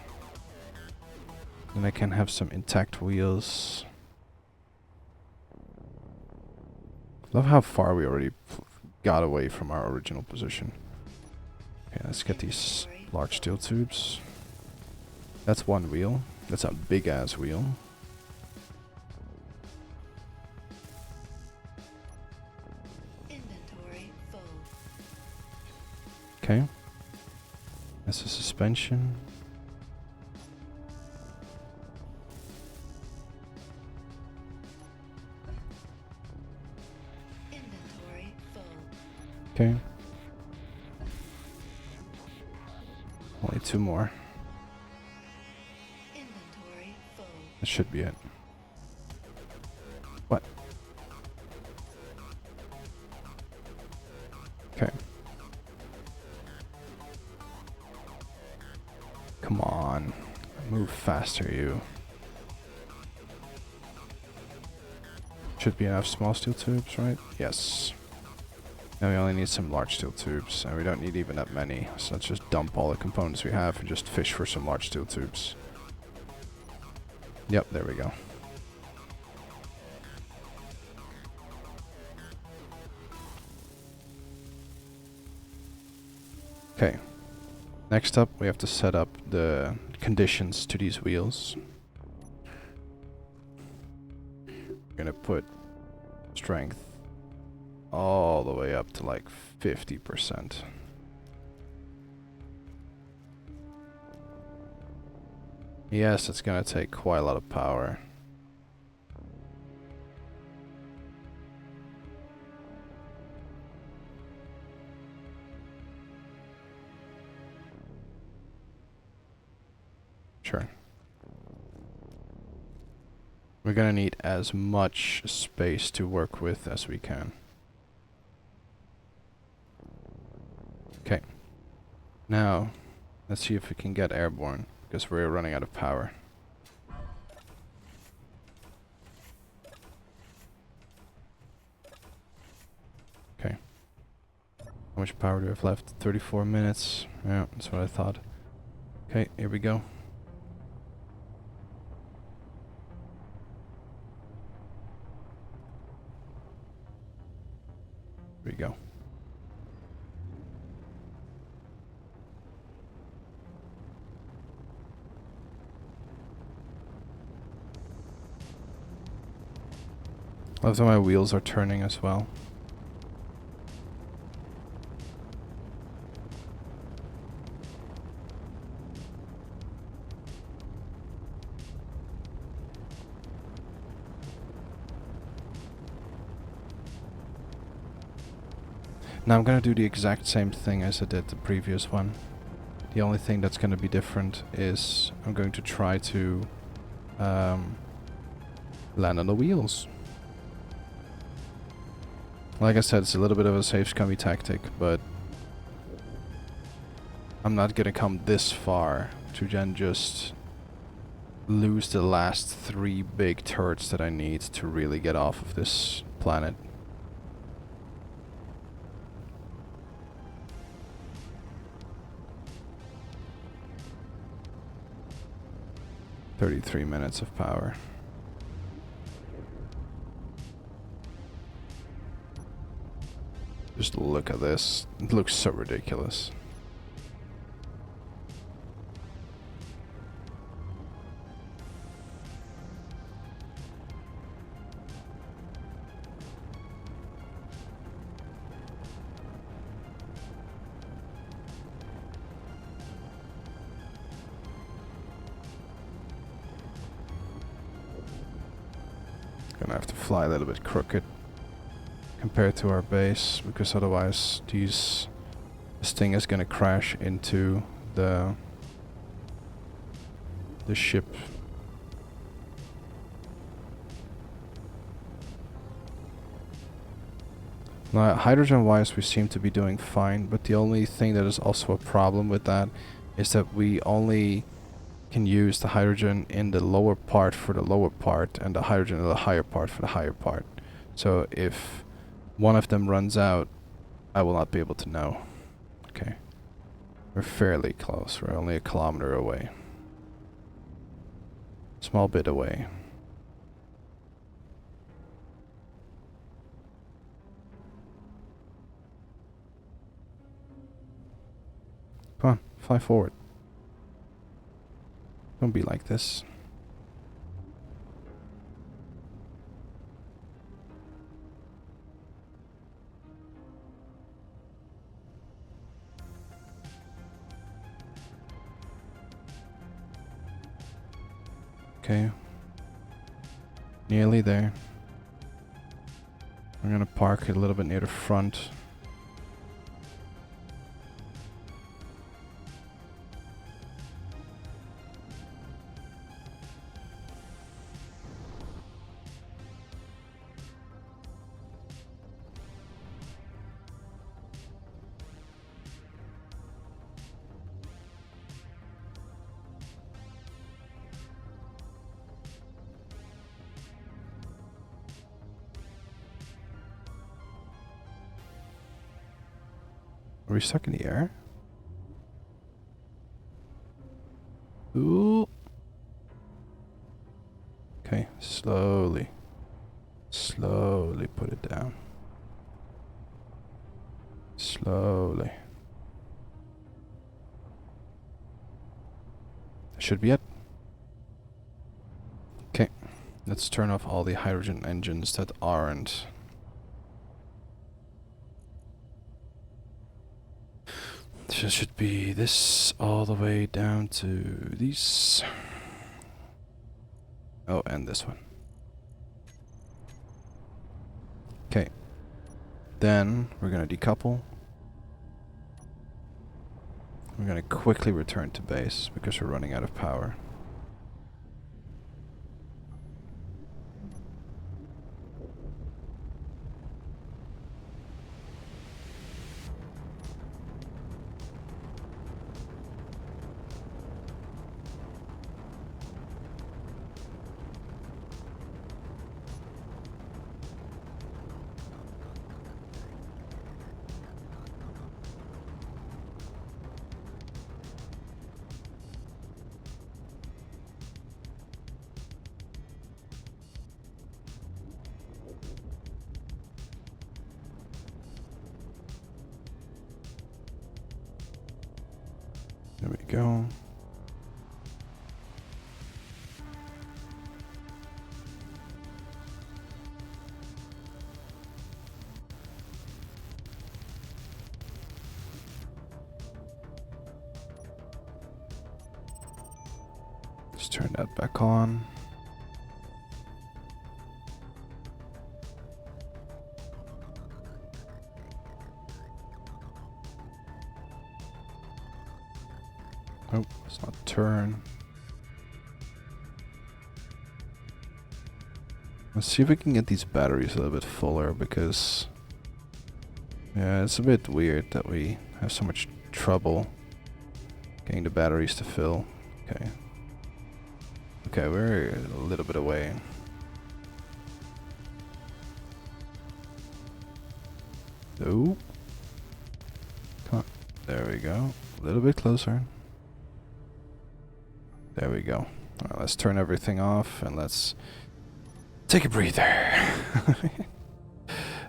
Then I can have some intact wheels. Love how far we already got away from our original position. Okay, let's get these large steel tubes. That's one wheel. That's a big ass wheel. Inventory full. Okay. That's a suspension. Inventory full. Okay. Only two more. Inventory full. That should be it. What? Okay. Come on. Move faster, you. Should be enough small steel tubes, right? Yes. Now we only need some large steel tubes, and we don't need even that many. So let's just dump all the components we have and just fish for some large steel tubes. Yep, there we go. Okay. Next up, we have to set up the conditions to these wheels. We're gonna put strength all the way up to like 50%. Yes, it's gonna take quite a lot of power. Sure. We're gonna need as much space to work with as we can. Okay. Now, let's see if we can get airborne, because we're running out of power. Okay. How much power do we have left? 34 minutes. Yeah, that's what I thought. Okay, here we go. There we go. I love that my wheels are turning as well. Now I'm gonna do the exact same thing as I did the previous one. The only thing that's gonna be different is I'm going to try to land on the wheels. Like I said, it's a little bit of a safe scummy tactic, but I'm not gonna come this far to then just lose the last 3 big turrets that I need to really get off of this planet. "33 minutes of power." Just look at this. It looks so ridiculous. Gonna have to fly a little bit crooked compared to our base, because otherwise this thing is gonna crash into the ship. Now, hydrogen wise we seem to be doing fine, but the only thing that is also a problem with that is that we only can use the hydrogen in the lower part for the lower part and the hydrogen in the higher part for the higher part. So if one of them runs out, I will not be able to know. Okay. We're fairly close. We're only 1 kilometer away. Small bit away. Come on, fly forward. Don't be like this. Okay. Nearly there. I'm gonna park it a little bit near the front. Are we stuck in the air? Ooh. Okay, slowly. Slowly put it down. Slowly. That should be it. Okay, let's turn off all the hydrogen engines that aren't. So it should be this all the way down to these. Oh, and this one. Okay. Then we're gonna decouple. We're gonna quickly return to base because we're running out of power. go. Let's turn that back on. Oh, let's not turn. Let's see if we can get these batteries a little bit fuller, because yeah, it's a bit weird that we have so much trouble getting the batteries to fill. Okay. Okay, we're a little bit away. Oh. Come on. There we go. A little bit closer. There we go. Alright, let's turn everything off and let's take a breather.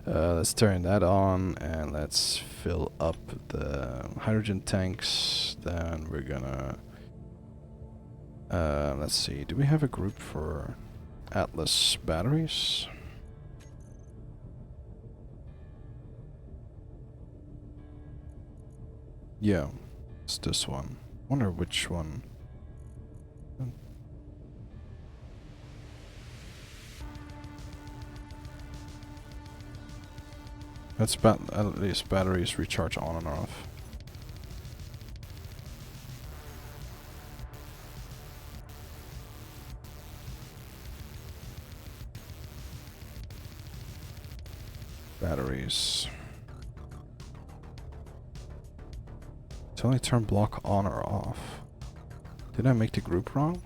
Let's turn that on and let's fill up the hydrogen tanks. Then we're gonna... let's see, do we have a group for Atlas batteries? Yeah, it's this one. Wonder which one. That's at least batteries recharge on and off. Batteries. It's only turn block on or off. Did I make the group wrong?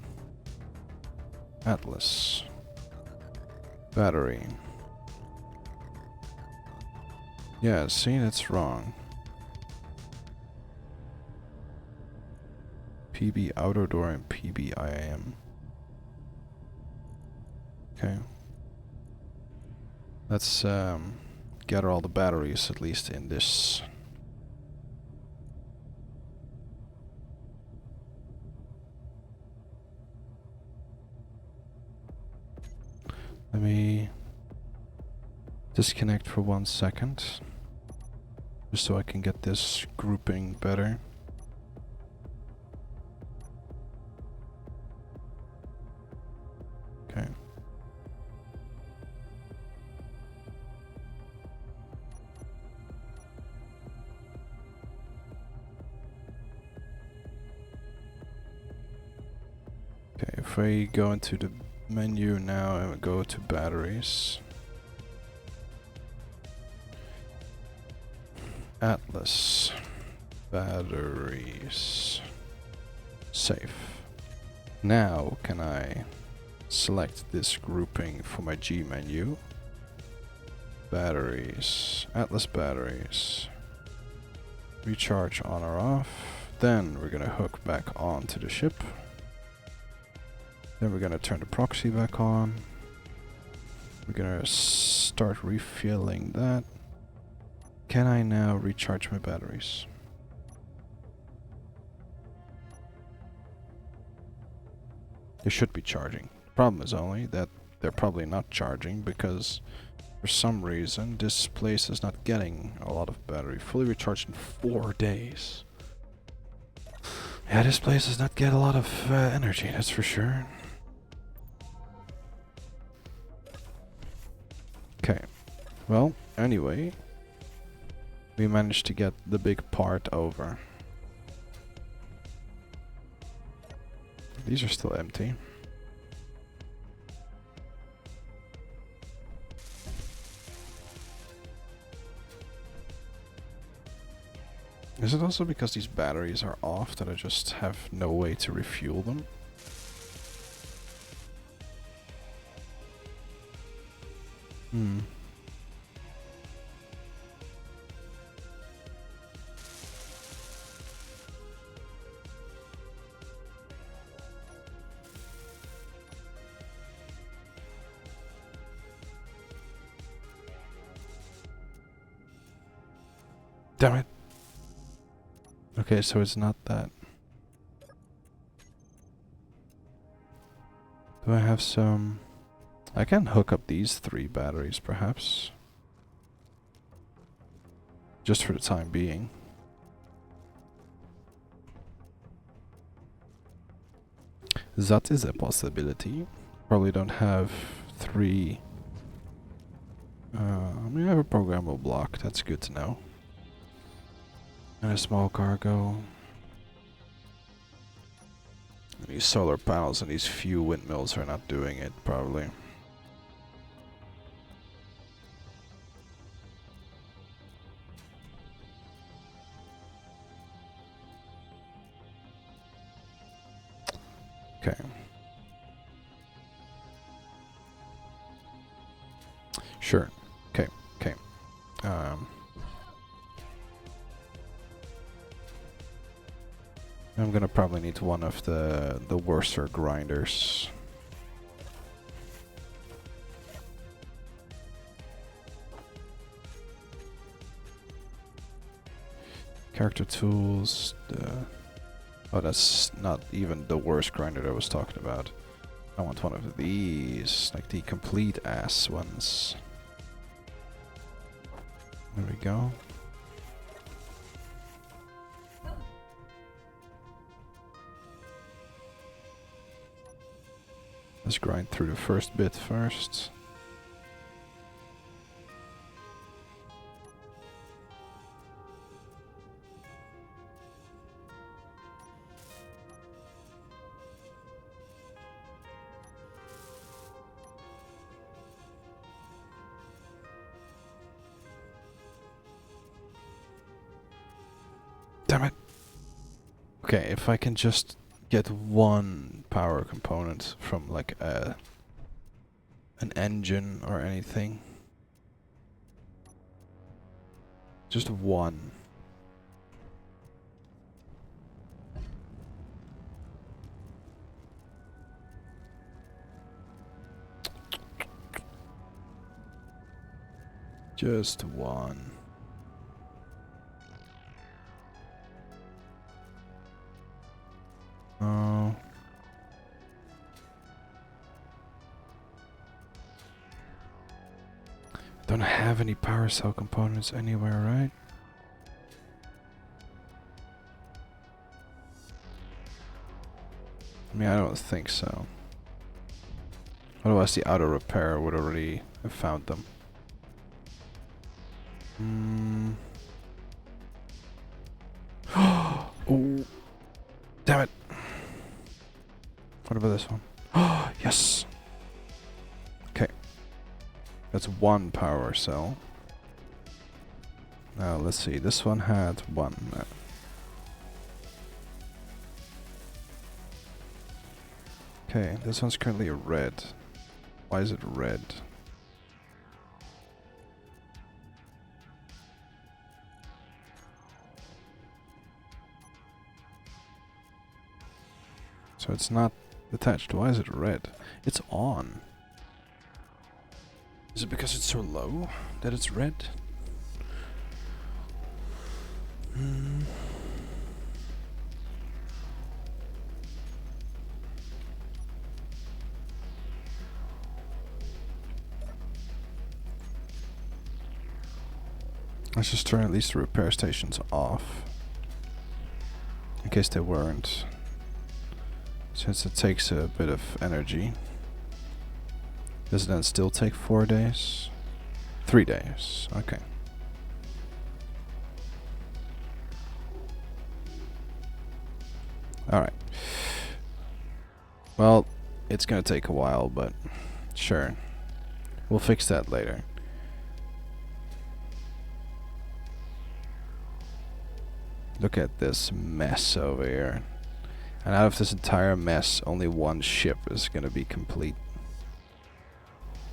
Atlas. Battery. Yeah, see, that's wrong. PB outer door and PB IAM. Okay. Let's gather all the batteries, at least in this. Let me disconnect for 1 second, just so I can get this grouping better. Okay. Okay, if we go into the menu now and we go to batteries. Atlas. Batteries. Save. Now can I select this grouping for my G menu? Batteries. Atlas batteries. Recharge on or off. Then we're gonna hook back onto the ship. Then we're gonna turn the proxy back on. We're gonna start refueling that. Can I now recharge my batteries? They should be charging. The problem is only that they're probably not charging because for some reason this place is not getting a lot of battery. Fully recharged in 4 days. Yeah, this place does not get a lot of energy, that's for sure. Okay, well, anyway, we managed to get the big part over. These are still empty. Is it also because these batteries are off that I just have no way to refuel them? Hmm. Damn it. Okay, so it's not that. Do I have some... I can hook up these 3 batteries, perhaps. Just for the time being. That is a possibility. Probably don't have 3... I mean, I have a programmable block. That's good to know. And a small cargo. And these solar panels and these few windmills are not doing it, probably. Okay. Sure. Okay. Okay. I'm gonna probably need one of the worser grinders. Character tools. Oh, that's not even the worst grinder that I was talking about. I want one of these, like the complete ass ones. There we go. Let's grind through the first bit first. Damn it. Okay, if I can just get one power component from like an engine or anything. Just one. Just one. Oh. Don't have any power cell components anywhere, right? I mean, I don't think so. Otherwise the auto repair would already have found them. Oh, damn it. What about this one? Oh, yes. Okay. That's one power cell. Now let's see. This one had one. Okay, this one's currently a red. Why is it red? So it's not attached. Why is it red? It's on. Is it because it's so low that it's red? Let's just turn at least the repair stations off. In case they weren't. Since it takes a bit of energy. Does it then still take 4 days? 3 days, okay. Alright. Well, it's gonna take a while, but sure. We'll fix that later. Look at this mess over here. And out of this entire mess, only one ship is gonna be complete.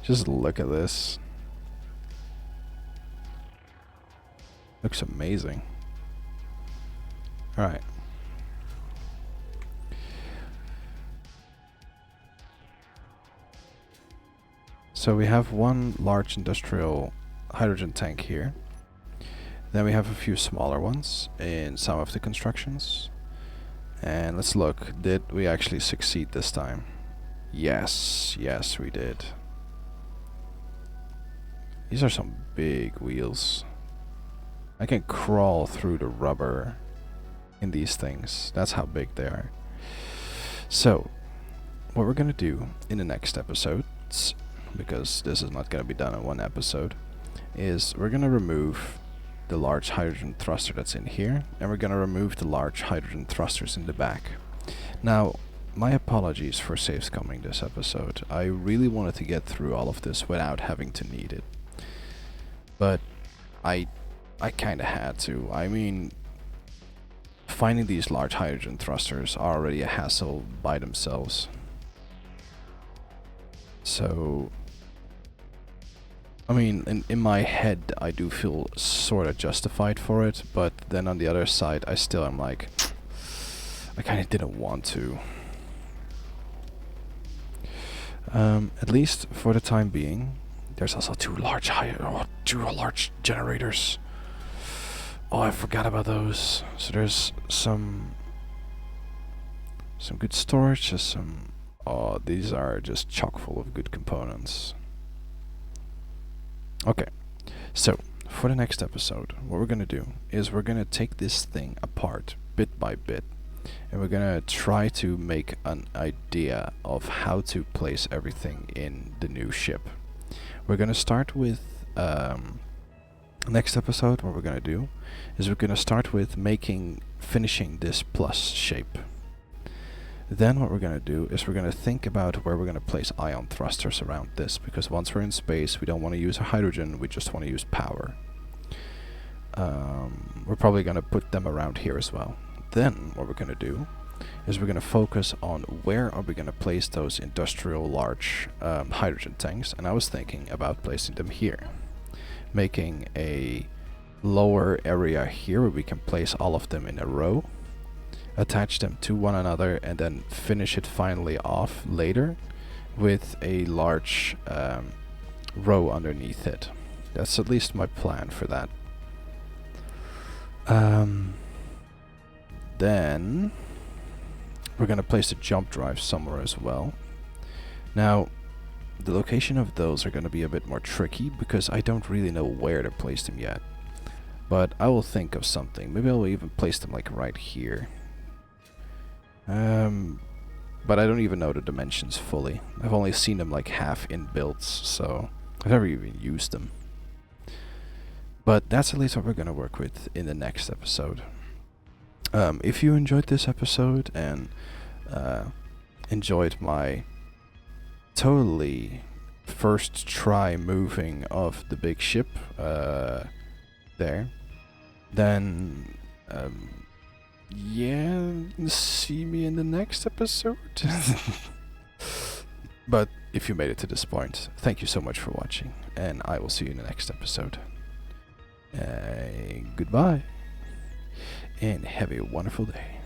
Just look at this. Looks amazing. Alright. So we have one large industrial hydrogen tank here. Then we have a few smaller ones in some of the constructions. And let's look, did we actually succeed this time? Yes, yes we did. These are some big wheels. I can crawl through the rubber in these things. That's how big they are. So, what we're gonna do in the next episodes, because this is not gonna be done in one episode, is we're gonna remove the large hydrogen thruster that's in here, and we're gonna remove the large hydrogen thrusters in the back. Now, my apologies for save scumming this episode. I really wanted to get through all of this without having to need it. But I kinda had to. I mean, finding these large hydrogen thrusters are already a hassle by themselves. So, I mean, in my head, I do feel sort of justified for it, but then on the other side, I still am like, I kind of didn't want to. At least for the time being, there's also two large generators. Oh, I forgot about those. So there's some good storage, just some. Oh, these are just chock full of good components. Okay, so for the next episode, what we're gonna do is we're gonna take this thing apart bit by bit, and we're gonna try to make an idea of how to place everything in the new ship. We're gonna start with next episode. What we're gonna do is we're gonna start with finishing this plus shape. Then what we're going to do is we're going to think about where we're going to place ion thrusters around this, because once we're in space we don't want to use hydrogen, we just want to use power. We're probably going to put them around here as well. Then what we're going to do is we're going to focus on where are we going to place those industrial large hydrogen tanks, and I was thinking about placing them here, making a lower area here where we can place all of them in a row, attach them to one another, and then finish it finally off later with a large row underneath it. That's at least my plan for that. Then we're gonna place the jump drive somewhere as well. Now, the location of those are gonna be a bit more tricky because I don't really know where to place them yet. But I will think of something. Maybe I'll even place them like right here. But I don't even know the dimensions fully. I've only seen them like half in builds, so I've never even used them. But that's at least what we're gonna work with in the next episode. If you enjoyed this episode and enjoyed my totally first try moving of the big ship there, then yeah, see me in the next episode. But if you made it to this point, thank you so much for watching, and I will see you in the next episode. Goodbye, and have a wonderful day.